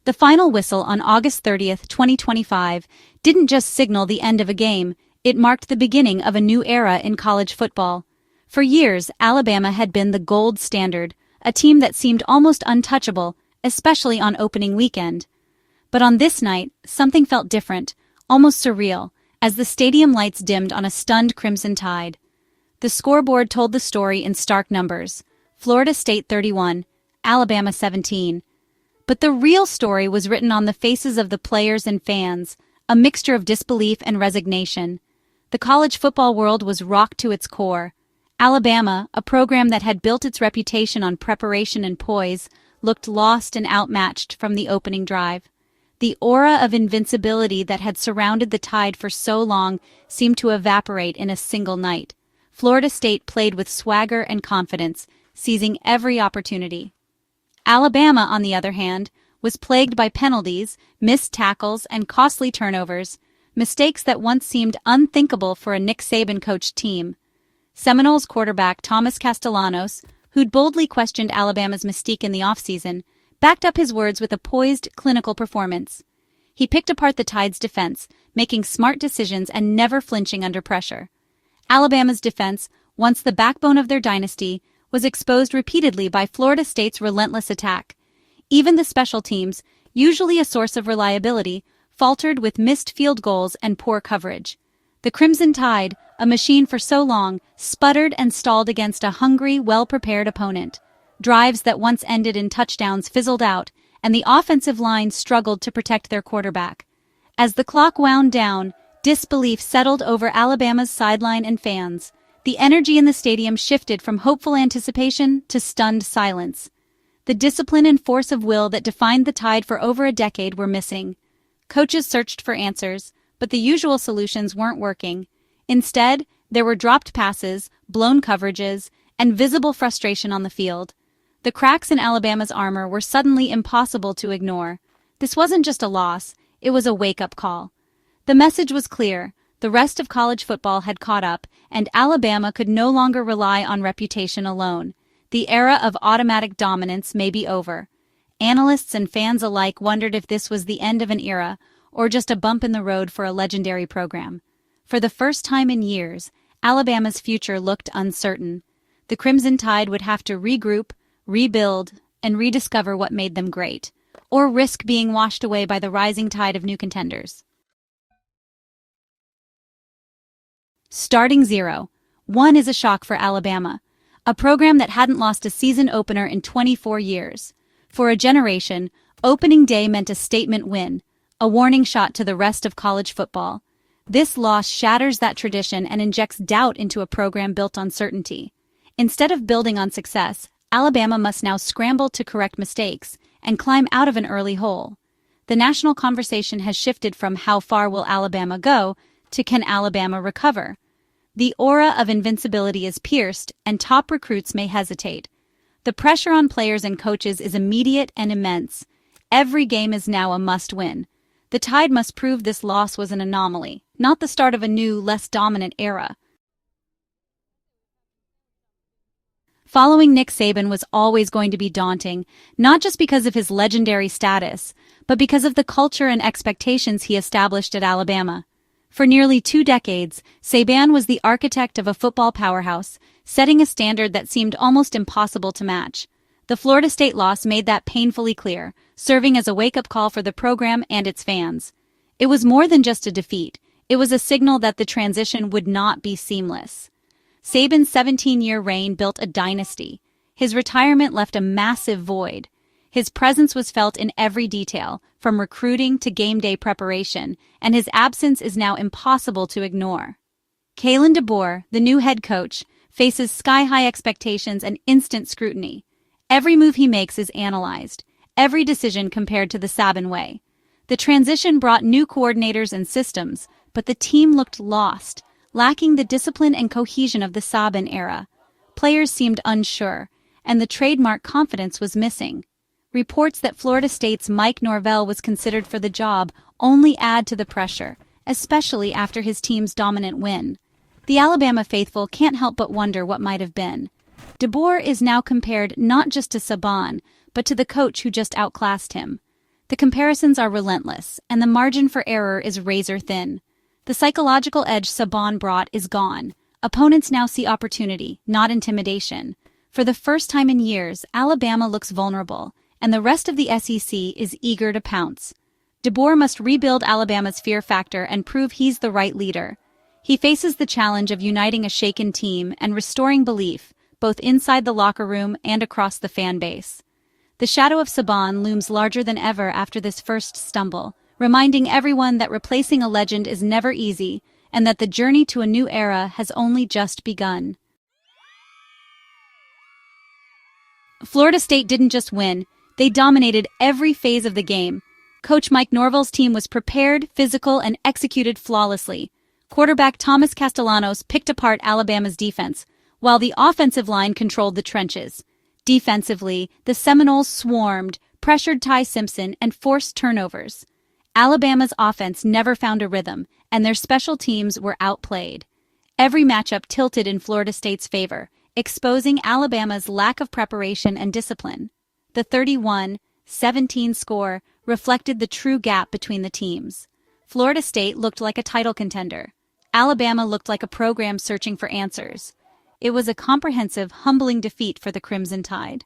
The final whistle on August 30, 2025, didn't just signal the end of a game, it marked the beginning of a new era in college football. For years, Alabama had been the gold standard, a team that seemed almost untouchable, especially on opening weekend. But on this night, something felt different, almost surreal, as the stadium lights dimmed on a stunned Crimson Tide. The scoreboard told the story in stark numbers: Florida State 31, Alabama 17. But the real story was written on the faces of the players and fans, a mixture of disbelief and resignation. The college football world was rocked to its core. Alabama, a program that had built its reputation on preparation and poise, looked lost and outmatched from the opening drive. The aura of invincibility that had surrounded the Tide for so long seemed to evaporate in a single night. Florida State played with swagger and confidence, seizing every opportunity. Alabama, on the other hand, was plagued by penalties, missed tackles, and costly turnovers, mistakes that once seemed unthinkable for a Nick Saban-coached team. Seminoles quarterback Thomas Castellanos, who'd boldly questioned Alabama's mystique in the offseason, backed up his words with a poised, clinical performance. He picked apart the Tide's defense, making smart decisions and never flinching under pressure. Alabama's defense, once the backbone of their dynasty, was exposed repeatedly by Florida State's relentless attack. Even the special teams, usually a source of reliability, faltered with missed field goals and poor coverage. The Crimson Tide, a machine for so long, sputtered and stalled against a hungry, well-prepared opponent. Drives that once ended in touchdowns fizzled out, and the offensive line struggled to protect their quarterback. As the clock wound down, disbelief settled over Alabama's sideline and fans. The energy in the stadium shifted from hopeful anticipation to stunned silence. The discipline and force of will that defined the Tide for over a decade were missing. Coaches searched for answers, but the usual solutions weren't working. Instead, there were dropped passes, blown coverages, and visible frustration on the field. The cracks in Alabama's armor were suddenly impossible to ignore. This wasn't just a loss, it was a wake-up call. The message was clear: the rest of college football had caught up, and Alabama could no longer rely on reputation alone. The era of automatic dominance may be over. Analysts and fans alike wondered if this was the end of an era, or just a bump in the road for a legendary program. For the first time in years, Alabama's future looked uncertain. The Crimson Tide would have to regroup, rebuild, and rediscover what made them great, or risk being washed away by the rising tide of new contenders. Starting 0-1 is a shock for Alabama, a program that hadn't lost a season opener in 24 years. For a generation, opening day meant a statement win, a warning shot to the rest of college football. This loss shatters that tradition and injects doubt into a program built on certainty. Instead of building on success, Alabama must now scramble to correct mistakes and climb out of an early hole. The national conversation has shifted from how far will Alabama go to can Alabama recover. The aura of invincibility is pierced, and top recruits may hesitate. The pressure on players and coaches is immediate and immense. Every game is now a must-win. The Tide must prove this loss was an anomaly, not the start of a new, less dominant era. Following Nick Saban was always going to be daunting, not just because of his legendary status, but because of the culture and expectations he established at Alabama. For nearly 2 decades, Saban was the architect of a football powerhouse, setting a standard that seemed almost impossible to match. The Florida State loss made that painfully clear, serving as a wake-up call for the program and its fans. It was more than just a defeat. It was a signal that the transition would not be seamless. Saban's 17-year reign built a dynasty. His retirement left a massive void. His presence was felt in every detail, from recruiting to game day preparation, and his absence is now impossible to ignore. Kalen DeBoer, the new head coach, faces sky-high expectations and instant scrutiny. Every move he makes is analyzed, every decision compared to the Saban way. The transition brought new coordinators and systems, but the team looked lost, lacking the discipline and cohesion of the Saban era. Players seemed unsure, and the trademark confidence was missing. Reports that Florida State's Mike Norvell was considered for the job only add to the pressure, especially after his team's dominant win. The Alabama faithful can't help but wonder what might have been. DeBoer is now compared not just to Saban, but to the coach who just outclassed him. The comparisons are relentless, and the margin for error is razor thin. The psychological edge Saban brought is gone. Opponents now see opportunity, not intimidation. For the first time in years, Alabama looks vulnerable, and the rest of the SEC is eager to pounce. DeBoer must rebuild Alabama's fear factor and prove he's the right leader. He faces the challenge of uniting a shaken team and restoring belief, both inside the locker room and across the fan base. The shadow of Saban looms larger than ever after this first stumble, reminding everyone that replacing a legend is never easy and that the journey to a new era has only just begun. Florida State didn't just win, they dominated every phase of the game. Coach Mike Norvell's team was prepared, physical, and executed flawlessly. Quarterback Thomas Castellanos picked apart Alabama's defense, while the offensive line controlled the trenches. Defensively, the Seminoles swarmed, pressured Ty Simpson, and forced turnovers. Alabama's offense never found a rhythm, and their special teams were outplayed. Every matchup tilted in Florida State's favor, exposing Alabama's lack of preparation and discipline. The 31-17 score reflected the true gap between the teams. Florida State looked like a title contender. Alabama looked like a program searching for answers. It was a comprehensive, humbling defeat for the Crimson Tide.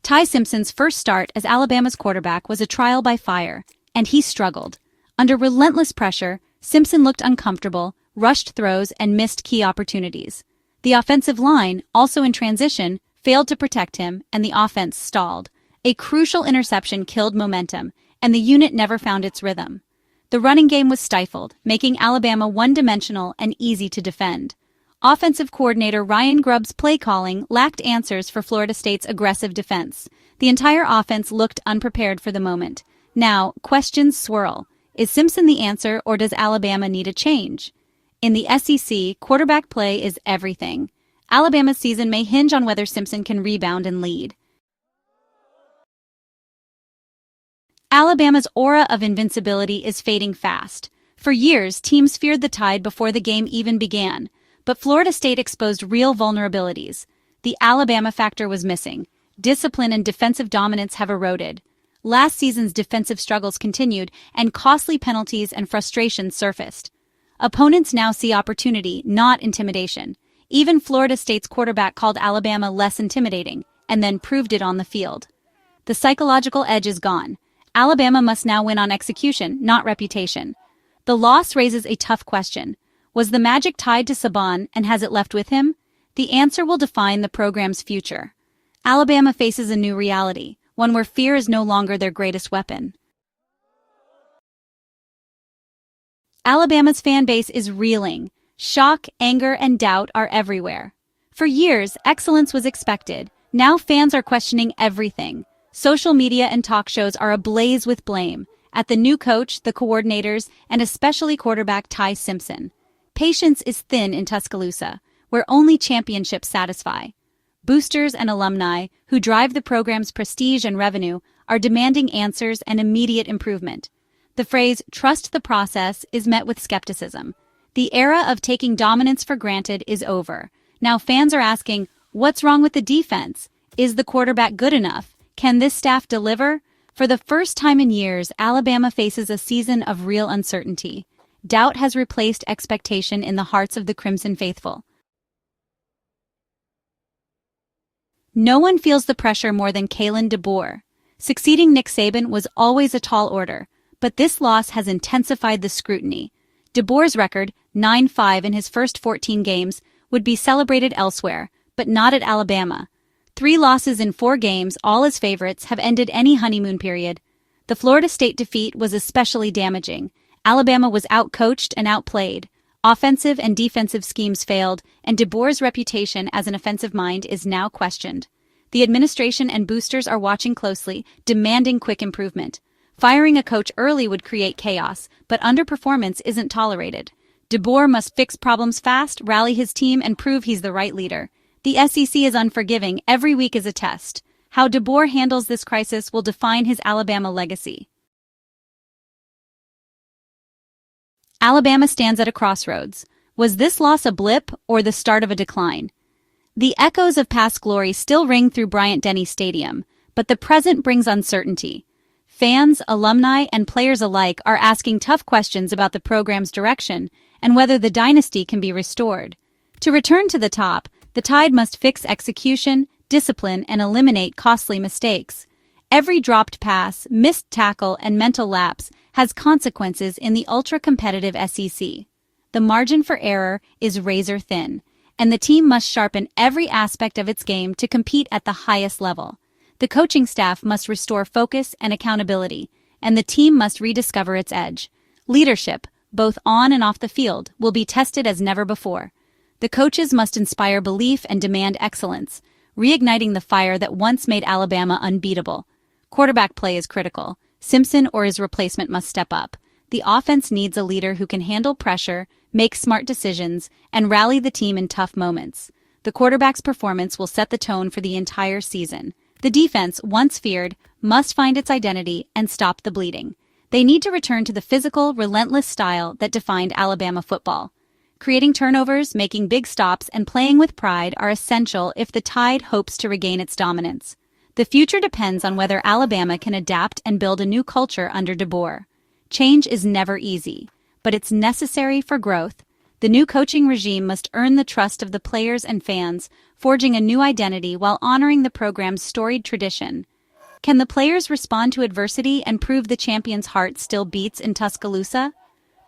Ty Simpson's first start as Alabama's quarterback was a trial by fire, and he struggled. Under relentless pressure, Simpson looked uncomfortable, rushed throws, and missed key opportunities. The offensive line, also in transition, failed to protect him, and the offense stalled. A crucial interception killed momentum, and the unit never found its rhythm. The running game was stifled, making Alabama one-dimensional and easy to defend. Offensive coordinator Ryan Grubb's play calling lacked answers for Florida State's aggressive defense. The entire offense looked unprepared for the moment. Now, questions swirl. Is Simpson the answer, or does Alabama need a change? In the SEC, quarterback play is everything. Alabama's season may hinge on whether Simpson can rebound and lead. Alabama's aura of invincibility is fading fast. For years, teams feared the Tide before the game even began. But Florida State exposed real vulnerabilities. The Alabama factor was missing. Discipline and defensive dominance have eroded. Last season's defensive struggles continued, and costly penalties and frustrations surfaced. Opponents now see opportunity, not intimidation. Even Florida State's quarterback called Alabama less intimidating, and then proved it on the field. The psychological edge is gone. Alabama must now win on execution, not reputation. The loss raises a tough question. Was the magic tied to Saban, and has it left with him? The answer will define the program's future. Alabama faces a new reality, one where fear is no longer their greatest weapon. Alabama's fan base is reeling. Shock, anger, and doubt are everywhere. For years, excellence was expected. Now fans are questioning everything. Social media and talk shows are ablaze with blame at the new coach, the coordinators, and especially quarterback Ty Simpson. Patience is thin in Tuscaloosa, where only championships satisfy. Boosters and alumni, who drive the program's prestige and revenue, are demanding answers and immediate improvement. The phrase, "trust the process," is met with skepticism. The era of taking dominance for granted is over. Now fans are asking, what's wrong with the defense? Is the quarterback good enough? Can this staff deliver? For the first time in years, Alabama faces a season of real uncertainty. Doubt has replaced expectation in the hearts of the Crimson faithful. No one feels the pressure more than Kalen DeBoer. Succeeding Nick Saban was always a tall order, but this loss has intensified the scrutiny. DeBoer's record, 9-5 in his first 14 games, would be celebrated elsewhere, but not at Alabama. 3 losses in 4 games, all as favorites, have ended any honeymoon period. The Florida State defeat was especially damaging. Alabama was outcoached and outplayed. Offensive and defensive schemes failed, and DeBoer's reputation as an offensive mind is now questioned. The administration and boosters are watching closely, demanding quick improvement. Firing a coach early would create chaos, but underperformance isn't tolerated. DeBoer must fix problems fast, rally his team, and prove he's the right leader. The SEC is unforgiving. Every week is a test. How DeBoer handles this crisis will define his Alabama legacy. Alabama stands at a crossroads. Was this loss a blip or the start of a decline? The echoes of past glory still ring through Bryant-Denny Stadium, but the present brings uncertainty. Fans, alumni, and players alike are asking tough questions about the program's direction and whether the dynasty can be restored. To return to the top, the Tide must fix execution, discipline, and eliminate costly mistakes. Every dropped pass, missed tackle, and mental lapse has consequences in the ultra-competitive SEC. The margin for error is razor thin, and the team must sharpen every aspect of its game to compete at the highest level. The coaching staff must restore focus and accountability, and the team must rediscover its edge. Leadership, both on and off the field, will be tested as never before. The coaches must inspire belief and demand excellence, reigniting the fire that once made Alabama unbeatable. Quarterback play is critical. Simpson or his replacement must step up. The offense needs a leader who can handle pressure, make smart decisions, and rally the team in tough moments. The quarterback's performance will set the tone for the entire season. The defense, once feared, must find its identity and stop the bleeding. They need to return to the physical, relentless style that defined Alabama football. Creating turnovers, making big stops, and playing with pride are essential if the Tide hopes to regain its dominance. The future depends on whether Alabama can adapt and build a new culture under DeBoer. Change is never easy, but it's necessary for growth. The new coaching regime must earn the trust of the players and fans, forging a new identity while honoring the program's storied tradition. Can the players respond to adversity and prove the champion's heart still beats in Tuscaloosa?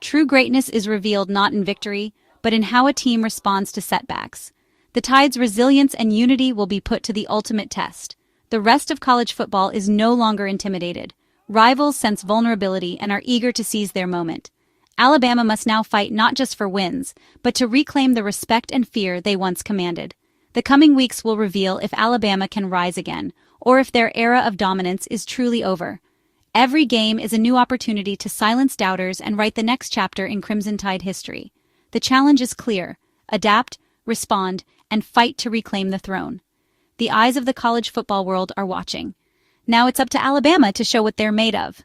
True greatness is revealed not in victory, but in how a team responds to setbacks. The Tide's resilience and unity will be put to the ultimate test. The rest of college football is no longer intimidated. Rivals sense vulnerability and are eager to seize their moment. Alabama must now fight not just for wins, but to reclaim the respect and fear they once commanded. The coming weeks will reveal if Alabama can rise again, or if their era of dominance is truly over. Every game is a new opportunity to silence doubters and write the next chapter in Crimson Tide history. The challenge is clear: adapt, respond, and fight to reclaim the throne. The eyes of the college football world are watching. Now it's up to Alabama to show what they're made of.